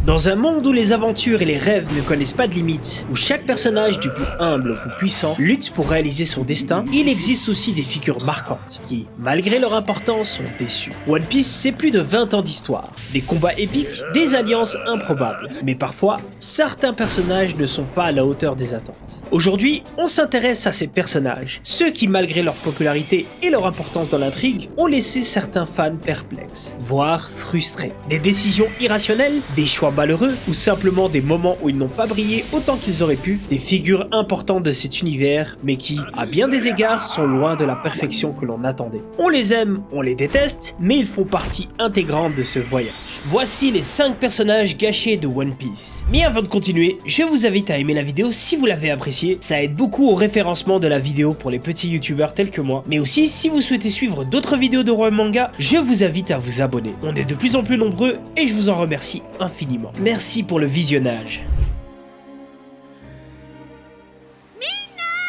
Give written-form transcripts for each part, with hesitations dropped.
Dans un monde où les aventures et les rêves ne connaissent pas de limites, où chaque personnage du plus humble au plus puissant lutte pour réaliser son destin, il existe aussi des figures marquantes qui, malgré leur importance, sont déçues. One Piece, c'est plus de 20 ans d'histoire, des combats épiques, des alliances improbables, mais parfois, certains personnages ne sont pas à la hauteur des attentes. Aujourd'hui, on s'intéresse à ces personnages, ceux qui, malgré leur popularité et leur importance dans l'intrigue, ont laissé certains fans perplexes, voire frustrés. Des décisions irrationnelles, des choix malheureux ou simplement des moments où ils n'ont pas brillé autant qu'ils auraient pu, des figures importantes de cet univers mais qui, à bien des égards, sont loin de la perfection que l'on attendait. On les aime, on les déteste, mais ils font partie intégrante de ce voyage. Voici les 5 personnages gâchés de One Piece. Mais avant de continuer, je vous invite à aimer la vidéo si vous l'avez appréciée, ça aide beaucoup au référencement de la vidéo pour les petits youtubeurs tels que moi, mais aussi si vous souhaitez suivre d'autres vidéos de Royaume Manga, je vous invite à vous abonner. On est de plus en plus nombreux et je vous en remercie infiniment. Merci pour le visionnage.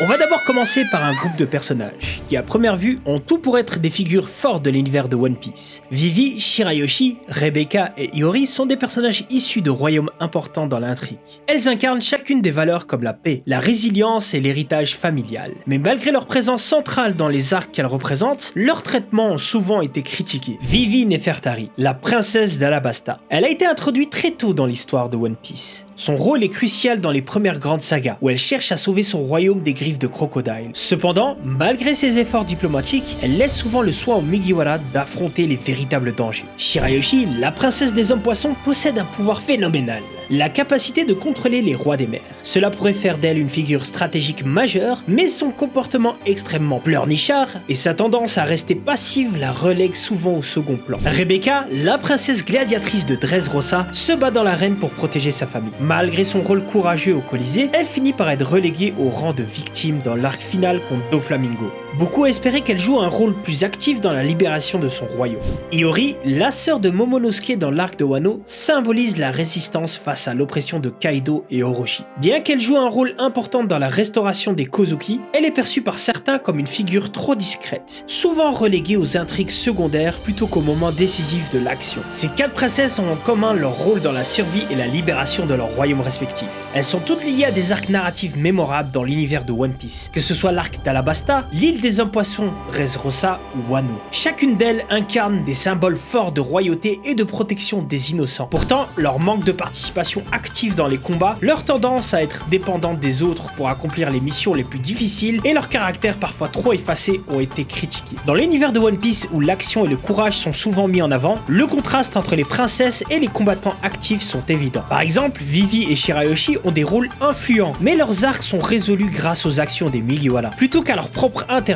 On va d'abord commencer par un groupe de personnages qui à première vue ont tout pour être des figures fortes de l'univers de One Piece. Vivi, Shirayoshi, Rebecca et Iori sont des personnages issus de royaumes importants dans l'intrigue. Elles incarnent chacune des valeurs comme la paix, la résilience et l'héritage familial. Mais malgré leur présence centrale dans les arcs qu'elles représentent, leurs traitements ont souvent été critiqués. Vivi Nefertari, la princesse d'Alabasta. Elle a été introduite très tôt dans l'histoire de One Piece. Son rôle est crucial dans les premières grandes sagas, où elle cherche à sauver son royaume des griffes de Crocodile. Cependant, malgré ses efforts diplomatiques, elle laisse souvent le soin aux Mugiwara d'affronter les véritables dangers. Shirayoshi, la princesse des hommes poissons, possède un pouvoir phénoménal, la capacité de contrôler les rois des mers. Cela pourrait faire d'elle une figure stratégique majeure, mais son comportement extrêmement pleurnichard et sa tendance à rester passive la relègue souvent au second plan. Rebecca, la princesse gladiatrice de Dressrosa, se bat dans l'arène pour protéger sa famille. Malgré son rôle courageux au Colisée, elle finit par être reléguée au rang de victime dans l'arc final contre Doflamingo. Beaucoup espéraient qu'elle joue un rôle plus actif dans la libération de son royaume. Iori, la sœur de Momonosuke dans l'arc de Wano, symbolise la résistance face à l'oppression de Kaido et Orochi. Bien qu'elle joue un rôle important dans la restauration des Kozuki, elle est perçue par certains comme une figure trop discrète, souvent reléguée aux intrigues secondaires plutôt qu'au moment décisif de l'action. Ces 4 princesses ont en commun leur rôle dans la survie et la libération de leurs royaumes respectifs. Elles sont toutes liées à des arcs narratifs mémorables dans l'univers de One Piece, que ce soit l'arc d'Alabasta, l'île des hommes poissons, Dressrosa ou Wano. Chacune d'elles incarne des symboles forts de royauté et de protection des innocents. Pourtant, leur manque de participation active dans les combats, leur tendance à être dépendante des autres pour accomplir les missions les plus difficiles et leur caractère parfois trop effacé ont été critiqués. Dans l'univers de One Piece où l'action et le courage sont souvent mis en avant, le contraste entre les princesses et les combattants actifs sont évidents. Par exemple, Vivi et Shirayoshi ont des rôles influents, mais leurs arcs sont résolus grâce aux actions des Mugiwara, plutôt qu'à leur propre intervention.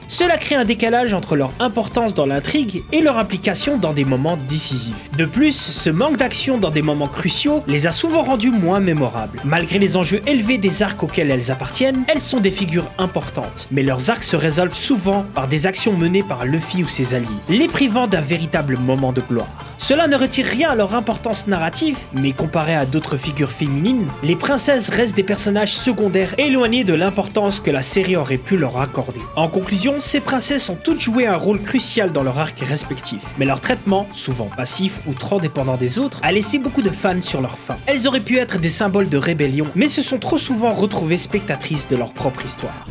Cela crée un décalage entre leur importance dans l'intrigue et leur implication dans des moments décisifs. De plus, ce manque d'action dans des moments cruciaux les a souvent rendues moins mémorables. Malgré les enjeux élevés des arcs auxquels elles appartiennent, elles sont des figures importantes, mais leurs arcs se résolvent souvent par des actions menées par Luffy ou ses alliés, les privant d'un véritable moment de gloire. Cela ne retire rien à leur importance narrative, mais comparé à d'autres figures féminines, les princesses restent des personnages secondaires éloignés de l'importance que la série aurait pu leur accorder. En conclusion, ces princesses ont toutes joué un rôle crucial dans leur arc respectif, mais leur traitement, souvent passif ou trop dépendant des autres, a laissé beaucoup de fans sur leur faim. Elles auraient pu être des symboles de rébellion, mais se sont trop souvent retrouvées spectatrices de leur propre histoire.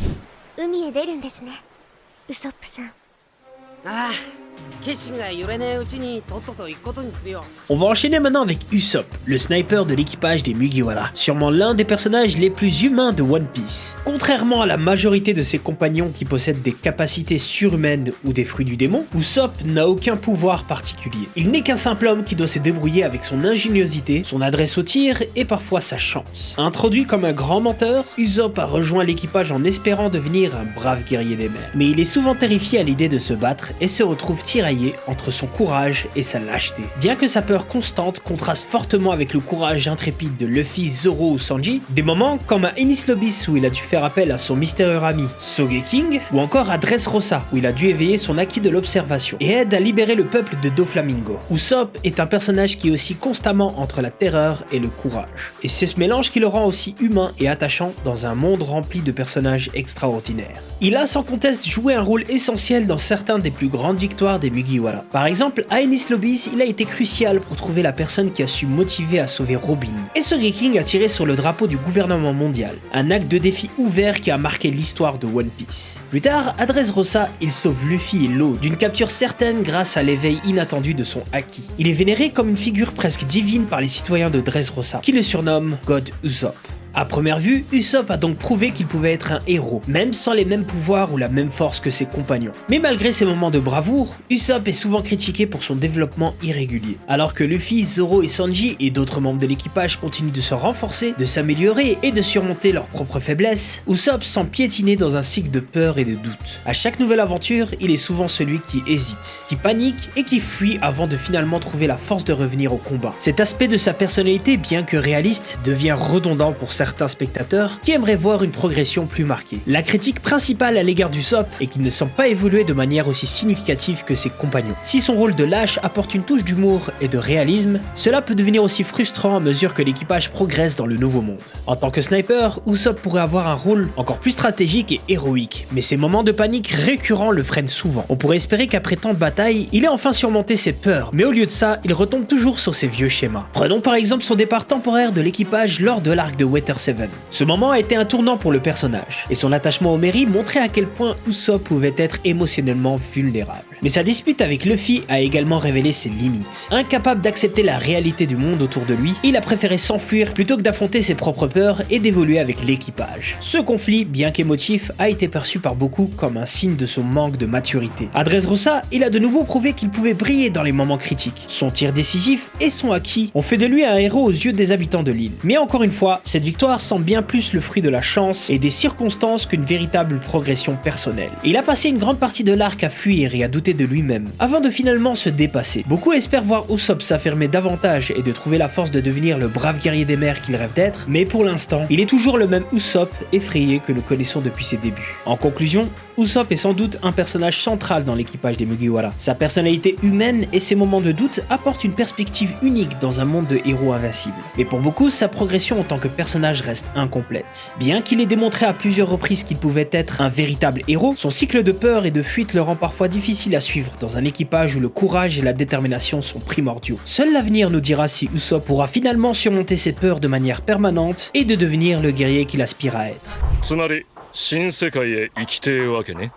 On va enchaîner maintenant avec Usopp, le sniper de l'équipage des Mugiwara, sûrement l'un des personnages les plus humains de One Piece. Contrairement à la majorité de ses compagnons qui possèdent des capacités surhumaines ou des fruits du démon, Usopp n'a aucun pouvoir particulier. Il n'est qu'un simple homme qui doit se débrouiller avec son ingéniosité, son adresse au tir et parfois sa chance. Introduit comme un grand menteur, Usopp a rejoint l'équipage en espérant devenir un brave guerrier des mers. Mais il est souvent terrifié à l'idée de se battre et se retrouve tiraillé entre son courage et sa lâcheté. Bien que sa peur constante contraste fortement avec le courage intrépide de Luffy, Zoro ou Sanji, des moments comme à Enies Lobis où il a dû faire appel à son mystérieux ami Sogeking, ou encore à Dressrosa où il a dû éveiller son acquis de l'observation et aide à libérer le peuple de Doflamingo. Usopp est un personnage qui oscille constamment entre la terreur et le courage. Et c'est ce mélange qui le rend aussi humain et attachant dans un monde rempli de personnages extraordinaires. Il a sans conteste joué un rôle essentiel dans certaines des plus grandes victoires l'histoire des Mugiwara. Par exemple, à Enies Lobbies, il a été crucial pour trouver la personne qui a su motiver à sauver Robin. Et ce King a tiré sur le drapeau du gouvernement mondial, un acte de défi ouvert qui a marqué l'histoire de One Piece. Plus tard, à Dressrosa, il sauve Luffy et Law d'une capture certaine grâce à l'éveil inattendu de son Haki. Il est vénéré comme une figure presque divine par les citoyens de Dressrosa, qui le surnomment God Usopp. À première vue, Usopp a donc prouvé qu'il pouvait être un héros, même sans les mêmes pouvoirs ou la même force que ses compagnons. Mais malgré ses moments de bravoure, Usopp est souvent critiqué pour son développement irrégulier. Alors que Luffy, Zoro et Sanji et d'autres membres de l'équipage continuent de se renforcer, de s'améliorer et de surmonter leurs propres faiblesses, Usopp semble piétiner dans un cycle de peur et de doute. À chaque nouvelle aventure, il est souvent celui qui hésite, qui panique et qui fuit avant de finalement trouver la force de revenir au combat. Cet aspect de sa personnalité, bien que réaliste, devient redondant pour certains spectateurs qui aimeraient voir une progression plus marquée. La critique principale à l'égard d'Usopp est qu'il ne semble pas évoluer de manière aussi significative que ses compagnons. Si son rôle de lâche apporte une touche d'humour et de réalisme, cela peut devenir aussi frustrant à mesure que l'équipage progresse dans le nouveau monde. En tant que sniper, Usopp pourrait avoir un rôle encore plus stratégique et héroïque, mais ses moments de panique récurrents le freinent souvent. On pourrait espérer qu'après tant de batailles, il ait enfin surmonté ses peurs, mais au lieu de ça, il retombe toujours sur ses vieux schémas. Prenons par exemple son départ temporaire de l'équipage lors de l'arc de Water 7. Ce moment a été un tournant pour le personnage, et son attachement au Merry montrait à quel point Usopp pouvait être émotionnellement vulnérable. Mais sa dispute avec Luffy a également révélé ses limites. Incapable d'accepter la réalité du monde autour de lui, il a préféré s'enfuir plutôt que d'affronter ses propres peurs et d'évoluer avec l'équipage. Ce conflit, bien qu'émotif, a été perçu par beaucoup comme un signe de son manque de maturité. À Dressrosa, il a de nouveau prouvé qu'il pouvait briller dans les moments critiques. Son tir décisif et son haki ont fait de lui un héros aux yeux des habitants de l'île. Mais encore une fois, cette victoire semble bien plus le fruit de la chance et des circonstances qu'une véritable progression personnelle. Il a passé une grande partie de l'arc à fuir et à douter de lui-même, avant de finalement se dépasser. Beaucoup espèrent voir Usopp s'affirmer davantage et de trouver la force de devenir le brave guerrier des mers qu'il rêve d'être, mais pour l'instant, il est toujours le même Usopp effrayé que nous connaissons depuis ses débuts. En conclusion, Usopp est sans doute un personnage central dans l'équipage des Mugiwara. Sa personnalité humaine et ses moments de doute apportent une perspective unique dans un monde de héros invincibles. Mais pour beaucoup, sa progression en tant que personnage reste incomplète. Bien qu'il ait démontré à plusieurs reprises qu'il pouvait être un véritable héros, son cycle de peur et de fuite le rend parfois difficile à suivre dans un équipage où le courage et la détermination sont primordiaux. Seul l'avenir nous dira si Usopp pourra finalement surmonter ses peurs de manière permanente et de devenir le guerrier qu'il aspire à être. つまり新世界へ行きてえわけね。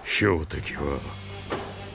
標的は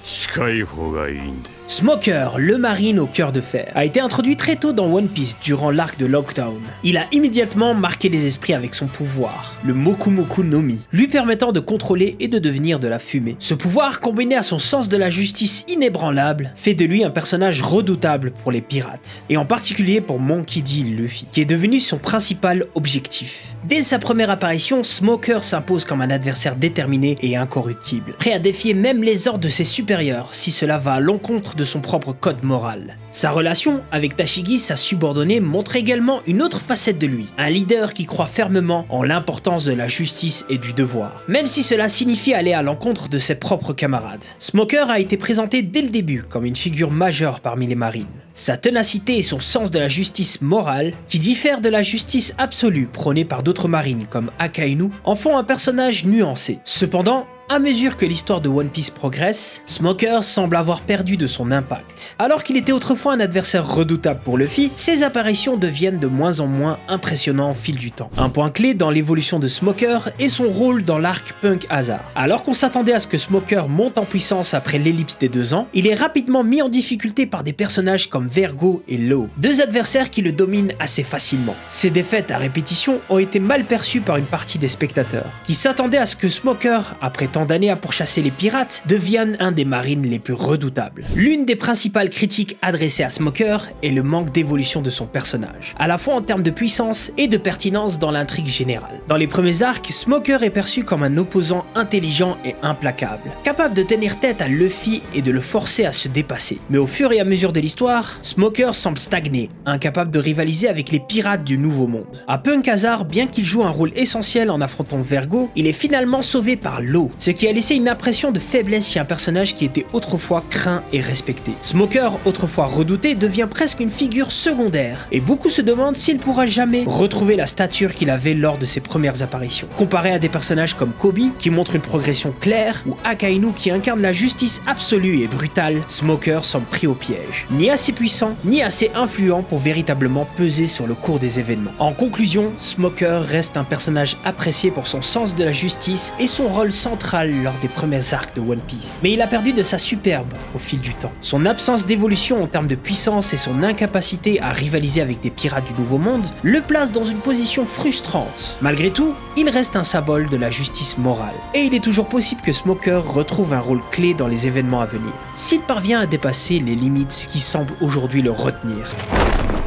近い方がいいんで。 Smoker, le marine au cœur de fer, a été introduit très tôt dans One Piece durant l'arc de Lockdown. Il a immédiatement marqué les esprits avec son pouvoir, le Moku Moku no Mi, lui permettant de contrôler et de devenir de la fumée. Ce pouvoir, combiné à son sens de la justice inébranlable, fait de lui un personnage redoutable pour les pirates, et en particulier pour Monkey D. Luffy, qui est devenu son principal objectif. Dès sa première apparition, Smoker s'impose comme un adversaire déterminé et incorruptible, prêt à défier même les ordres de ses supérieurs si cela va à l'encontre de son propre code moral. Sa relation avec Tashigi, sa subordonnée, montre également une autre facette de lui, un leader qui croit fermement en l'importance de la justice et du devoir, même si cela signifie aller à l'encontre de ses propres camarades. Smoker a été présenté dès le début comme une figure majeure parmi les marines. Sa ténacité et son sens de la justice morale, qui diffère de la justice absolue prônée par d'autres marines comme Akainu, en font un personnage nuancé. Cependant, à mesure que l'histoire de One Piece progresse, Smoker semble avoir perdu de son impact. Alors qu'il était autrefois un adversaire redoutable pour Luffy, ses apparitions deviennent de moins en moins impressionnantes au fil du temps. Un point clé dans l'évolution de Smoker est son rôle dans l'arc Punk Hazard. Alors qu'on s'attendait à ce que Smoker monte en puissance après l'ellipse des 2 ans, il est rapidement mis en difficulté par des personnages comme Vergo et Law, deux adversaires qui le dominent assez facilement. Ces défaites à répétition ont été mal perçues par une partie des spectateurs, qui s'attendaient à ce que Smoker, après tant d'années à pourchasser les pirates, devienne un des marines les plus redoutables. L'une des principales critiques adressées à Smoker est le manque d'évolution de son personnage, à la fois en termes de puissance et de pertinence dans l'intrigue générale. Dans les premiers arcs, Smoker est perçu comme un opposant intelligent et implacable, capable de tenir tête à Luffy et de le forcer à se dépasser. Mais au fur et à mesure de l'histoire, Smoker semble stagner, incapable de rivaliser avec les pirates du Nouveau Monde. À Punk Hazard, bien qu'il joue un rôle essentiel en affrontant Vergo, il est finalement sauvé par Law. ce qui a laissé une impression de faiblesse chez un personnage qui était autrefois craint et respecté. Smoker, autrefois redouté, devient presque une figure secondaire, et beaucoup se demandent s'il pourra jamais retrouver la stature qu'il avait lors de ses premières apparitions. Comparé à des personnages comme Kobe, qui montrent une progression claire, ou Akainu qui incarne la justice absolue et brutale, Smoker semble pris au piège. Ni assez puissant, ni assez influent pour véritablement peser sur le cours des événements. En conclusion, Smoker reste un personnage apprécié pour son sens de la justice et son rôle central lors des premiers arcs de One Piece. Mais il a perdu de sa superbe au fil du temps. Son absence d'évolution en termes de puissance et son incapacité à rivaliser avec des pirates du Nouveau Monde le place dans une position frustrante. Malgré tout, il reste un symbole de la justice morale. Et il est toujours possible que Smoker retrouve un rôle clé dans les événements à venir, s'il parvient à dépasser les limites qui semblent aujourd'hui le retenir.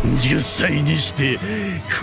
10歳にして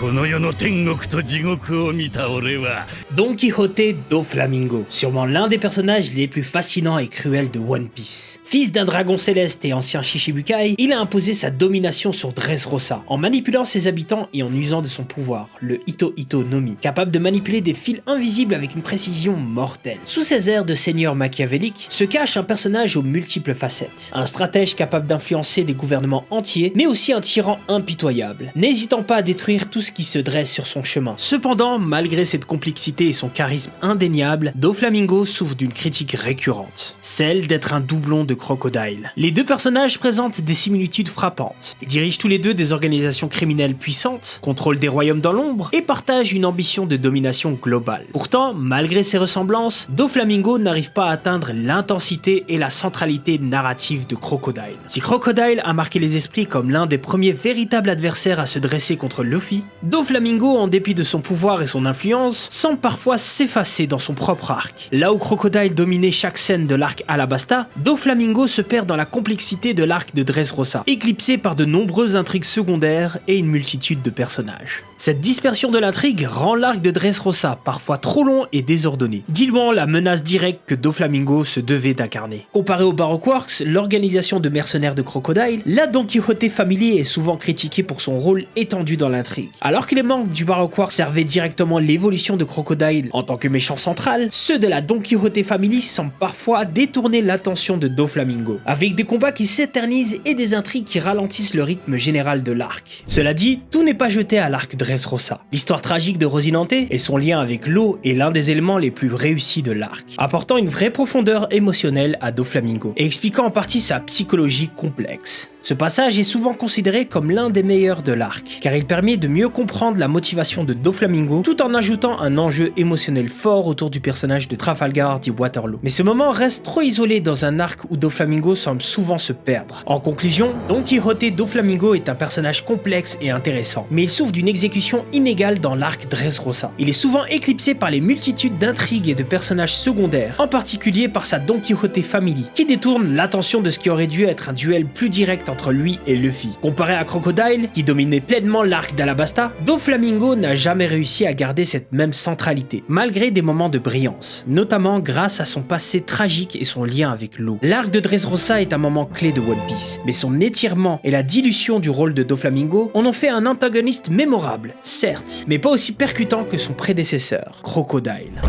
この世の天国と地獄を見た俺は Don Quijote do Flamingo, sûrement l'un des personnages les plus fascinants et cruels de One Piece. Fils d'un dragon céleste et ancien Shichibukai, il a imposé sa domination sur Dressrosa, en manipulant ses habitants et en usant de son pouvoir, le Ito Ito no Mi, capable de manipuler des fils invisibles avec une précision mortelle. Sous ses airs de seigneur machiavélique, se cache un personnage aux multiples facettes. Un stratège capable d'influencer des gouvernements entiers, mais aussi un tyran impitoyable, n'hésitant pas à détruire tout ce qui se dresse sur son chemin. Cependant, malgré cette complexité et son charisme indéniable, Doflamingo souffre d'une critique récurrente, celle d'être un doublon de Crocodile. Les deux personnages présentent des similitudes frappantes. Ils dirigent tous les deux des organisations criminelles puissantes, contrôlent des royaumes dans l'ombre et partagent une ambition de domination globale. Pourtant, malgré ces ressemblances, Doflamingo n'arrive pas à atteindre l'intensité et la centralité narrative de Crocodile. Si Crocodile a marqué les esprits comme l'un des premiers véritables adversaires à se dresser contre Luffy, Doflamingo, en dépit de son pouvoir et son influence, semble parfois s'effacer dans son propre arc. Là où Crocodile dominait chaque scène de l'arc Alabasta, Doflamingo se perd dans la complexité de l'arc de Dressrosa, éclipsé par de nombreuses intrigues secondaires et une multitude de personnages. Cette dispersion de l'intrigue rend l'arc de Dressrosa parfois trop long et désordonné, diluant la menace directe que Doflamingo se devait d'incarner. Comparé au Baroque Works, l'organisation de mercenaires de Crocodile, la Don Quijote Family est souvent critiquée pour son rôle étendu dans l'intrigue. Alors que les membres du Baroque Works servaient directement l'évolution de Crocodile en tant que méchant central, ceux de la Don Quijote Family semblent parfois détourner l'attention de Doflamingo, avec des combats qui s'éternisent et des intrigues qui ralentissent le rythme général de l'arc. Cela dit, tout n'est pas jeté à l'arc Dressrosa. L'histoire tragique de Rosinante et son lien avec l'eau est l'un des éléments les plus réussis de l'arc, apportant une vraie profondeur émotionnelle à Doflamingo et expliquant en partie sa psychologie complexe. Ce passage est souvent considéré comme l'un des meilleurs de l'arc, car il permet de mieux comprendre la motivation de Doflamingo tout en ajoutant un enjeu émotionnel fort autour du personnage de Trafalgar dit Waterloo. Mais ce moment reste trop isolé dans un arc où Doflamingo semble souvent se perdre. En conclusion, Don Quijote Doflamingo est un personnage complexe et intéressant, mais il souffre d'une exécution inégale dans l'arc Dressrosa. Il est souvent éclipsé par les multitudes d'intrigues et de personnages secondaires, en particulier par sa Don Quijote Family, qui détourne l'attention de ce qui aurait dû être un duel plus direct entre lui et Luffy. Comparé à Crocodile, qui dominait pleinement l'arc d'Alabasta, Doflamingo n'a jamais réussi à garder cette même centralité, malgré des moments de brillance, notamment grâce à son passé tragique et son lien avec l'eau. L'arc de Dressrosa est un moment clé de One Piece, mais son étirement et la dilution du rôle de Doflamingo en ont fait un antagoniste mémorable, certes, mais pas aussi percutant que son prédécesseur, Crocodile.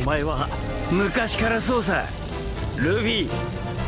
お前は昔からそうさルフィ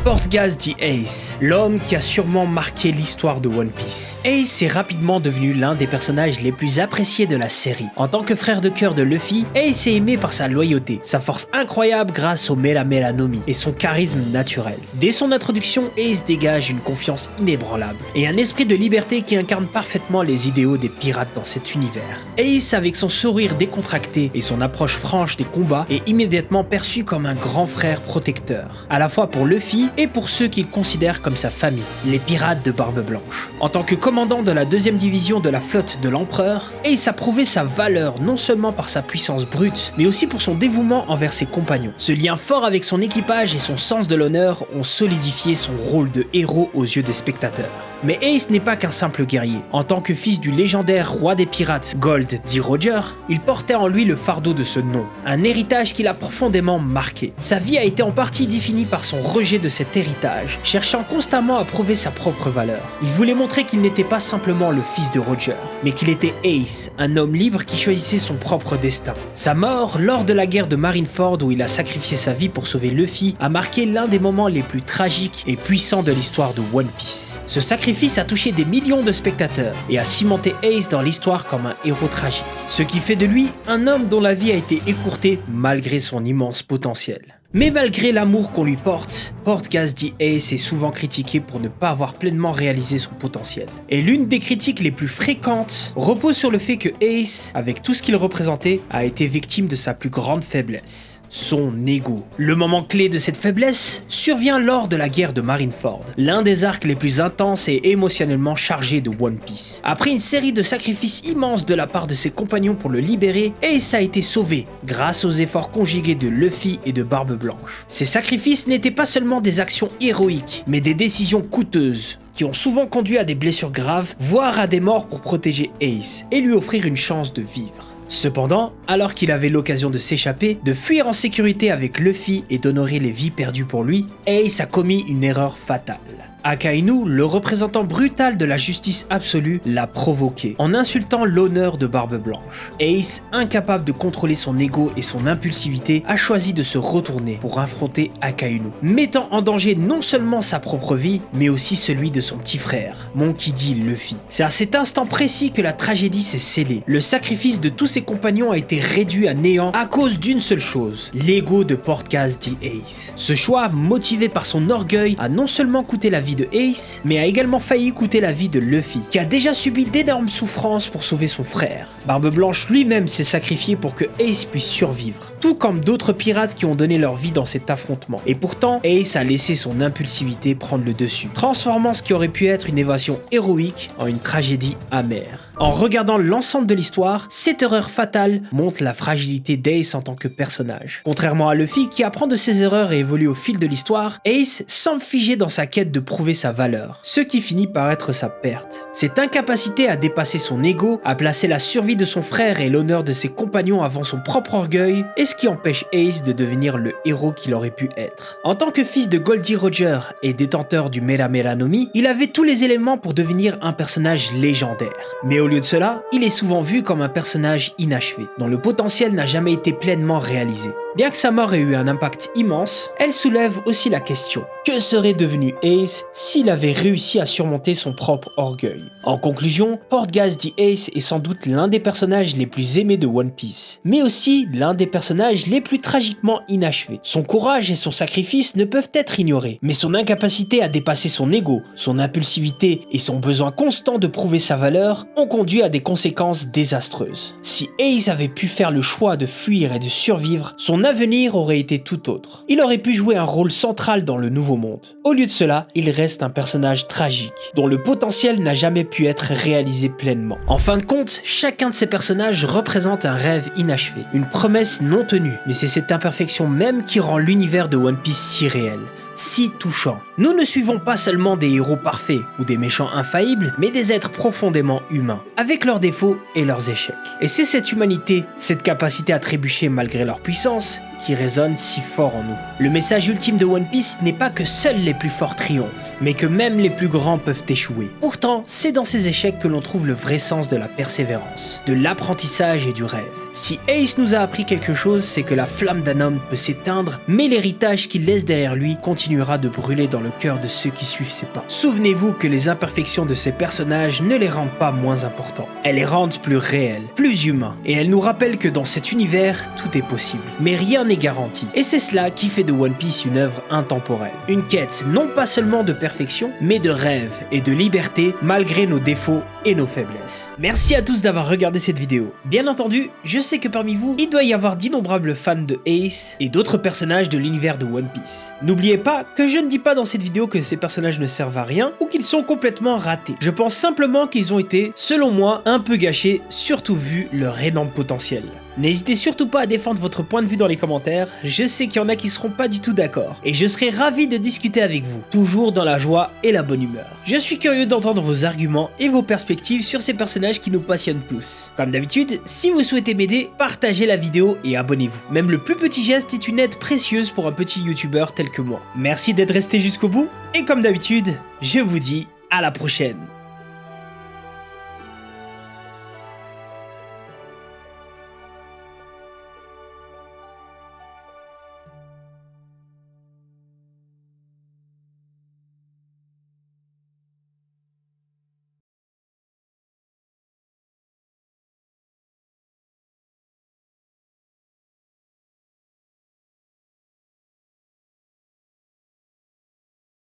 Portgas dit Ace, l'homme qui a sûrement marqué l'histoire de One Piece. Ace est rapidement devenu l'un des personnages les plus appréciés de la série. En tant que frère de cœur de Luffy, Ace est aimé par sa loyauté, sa force incroyable grâce au Mela Mela no Mi et son charisme naturel. Dès son introduction, Ace dégage une confiance inébranlable et un esprit de liberté qui incarne parfaitement les idéaux des pirates dans cet univers. Ace, avec son sourire décontracté et son approche franche des combats, est immédiatement perçu comme un grand frère protecteur, à la fois pour Luffy et pour ceux qu'il considère comme sa famille, les pirates de Barbe Blanche. En tant que commandant de la 2e division de la flotte de l'Empereur, Ace a prouvé sa valeur non seulement par sa puissance brute, mais aussi pour son dévouement envers ses compagnons. Ce lien fort avec son équipage et son sens de l'honneur ont solidifié son rôle de héros aux yeux des spectateurs. Mais Ace n'est pas qu'un simple guerrier. En tant que fils du légendaire roi des pirates Gold D. Roger, il portait en lui le fardeau de ce nom, un héritage qui l'a profondément marqué. Sa vie a été en partie définie par son rejet de cet héritage, cherchant constamment à prouver sa propre valeur. Il voulait montrer qu'il n'était pas simplement le fils de Roger, mais qu'il était Ace, un homme libre qui choisissait son propre destin. Sa mort, lors de la guerre de Marineford où il a sacrifié sa vie pour sauver Luffy, a marqué l'un des moments les plus tragiques et puissants de l'histoire de One Piece. Ce sacrifice a touché des millions de spectateurs et a cimenté Ace dans l'histoire comme un héros tragique, ce qui fait de lui un homme dont la vie a été écourtée malgré son immense potentiel. Mais malgré l'amour qu'on lui porte, Portgas dit Ace est souvent critiqué pour ne pas avoir pleinement réalisé son potentiel. Et l'une des critiques les plus fréquentes repose sur le fait que Ace, avec tout ce qu'il représentait, a été victime de sa plus grande faiblesse. Son ego. Le moment clé de cette faiblesse survient lors de la guerre de Marineford, l'un des arcs les plus intenses et émotionnellement chargés de One Piece. Après une série de sacrifices immenses de la part de ses compagnons pour le libérer, Ace a été sauvé grâce aux efforts conjugués de Luffy et de Barbe Blanche. Ces sacrifices n'étaient pas seulement des actions héroïques, mais des décisions coûteuses, qui ont souvent conduit à des blessures graves, voire à des morts pour protéger Ace et lui offrir une chance de vivre. Cependant, alors qu'il avait l'occasion de s'échapper, de fuir en sécurité avec Luffy et d'honorer les vies perdues pour lui, Ace a commis une erreur fatale. Akainu, le représentant brutal de la justice absolue, l'a provoqué en insultant l'honneur de Barbe Blanche. Ace, incapable de contrôler son ego et son impulsivité, a choisi de se retourner pour affronter Akainu, mettant en danger non seulement sa propre vie, mais aussi celui de son petit frère, Monkey D. Luffy. C'est à cet instant précis que la tragédie s'est scellée. Le sacrifice de tous ses compagnons a été réduit à néant à cause d'une seule chose, l'ego de Portgas D. Ace. Ce choix, motivé par son orgueil, a non seulement coûté la vie de Ace, mais a également failli coûter la vie de Luffy, qui a déjà subi d'énormes souffrances pour sauver son frère. Barbe Blanche lui-même s'est sacrifié pour que Ace puisse survivre, tout comme d'autres pirates qui ont donné leur vie dans cet affrontement. Et pourtant, Ace a laissé son impulsivité prendre le dessus, transformant ce qui aurait pu être une évasion héroïque en une tragédie amère. En regardant l'ensemble de l'histoire, cette erreur fatale montre la fragilité d'Ace en tant que personnage. Contrairement à Luffy qui apprend de ses erreurs et évolue au fil de l'histoire, Ace semble figé dans sa quête de prouver sa valeur, ce qui finit par être sa perte. Cette incapacité à dépasser son ego, à placer la survie de son frère et l'honneur de ses compagnons avant son propre orgueil, est ce qui empêche Ace de devenir le héros qu'il aurait pu être. En tant que fils de Goldie Roger et détenteur du Mera Mera no Mi, il avait tous les éléments pour devenir un personnage légendaire. Mais au lieu de cela, il est souvent vu comme un personnage inachevé, dont le potentiel n'a jamais été pleinement réalisé. Bien que sa mort ait eu un impact immense, elle soulève aussi la question: que serait devenu Ace s'il avait réussi à surmonter son propre orgueil? En conclusion, Portgas D. Ace est sans doute l'un des personnages les plus aimés de One Piece, mais aussi l'un des personnages les plus tragiquement inachevés. Son courage et son sacrifice ne peuvent être ignorés, mais son incapacité à dépasser son ego, son impulsivité et son besoin constant de prouver sa valeur ont conduit à des conséquences désastreuses. Si Ace avait pu faire le choix de fuir et de survivre, son avenir aurait été tout autre. Il aurait pu jouer un rôle central dans le nouveau monde. Au lieu de cela, il reste un personnage tragique, dont le potentiel n'a jamais pu être réalisé pleinement. En fin de compte, chacun de ces personnages représente un rêve inachevé, une promesse non tenue, mais c'est cette imperfection même qui rend l'univers de One Piece si réel, si touchant. Nous ne suivons pas seulement des héros parfaits ou des méchants infaillibles, mais des êtres profondément humains, avec leurs défauts et leurs échecs. Et c'est cette humanité, cette capacité à trébucher malgré leur puissance, qui résonne si fort en nous. Le message ultime de One Piece n'est pas que seuls les plus forts triomphent, mais que même les plus grands peuvent échouer. Pourtant, c'est dans ces échecs que l'on trouve le vrai sens de la persévérance, de l'apprentissage et du rêve. Si Ace nous a appris quelque chose, c'est que la flamme d'un homme peut s'éteindre, mais l'héritage qu'il laisse derrière lui continuera de brûler dans le cœur de ceux qui suivent ses pas. Souvenez-vous que les imperfections de ces personnages ne les rendent pas moins importants. Elles les rendent plus réels, plus humains, et elles nous rappellent que dans cet univers, tout est possible. Mais rien n'est garanti. Et c'est cela qui fait de One Piece une œuvre intemporelle. Une quête non pas seulement de perfection, mais de rêve et de liberté malgré nos défauts et nos faiblesses. Merci à tous d'avoir regardé cette vidéo. Bien entendu, je sais que parmi vous, il doit y avoir d'innombrables fans de Ace et d'autres personnages de l'univers de One Piece. N'oubliez pas que je ne dis pas dans cette vidéo que ces personnages ne servent à rien ou qu'ils sont complètement ratés. Je pense simplement qu'ils ont été, selon moi, un peu gâchés, surtout vu leur énorme potentiel. N'hésitez surtout pas à défendre votre point de vue dans les commentaires, je sais qu'il y en a qui seront pas du tout d'accord, et je serai ravi de discuter avec vous, toujours dans la joie et la bonne humeur. Je suis curieux d'entendre vos arguments et vos perspectives sur ces personnages qui nous passionnent tous. Comme d'habitude, si vous souhaitez m'aider, partagez la vidéo et abonnez-vous. Même le plus petit geste est une aide précieuse pour un petit youtubeur tel que moi. Merci d'être resté jusqu'au bout, et comme d'habitude, je vous dis à la prochaine.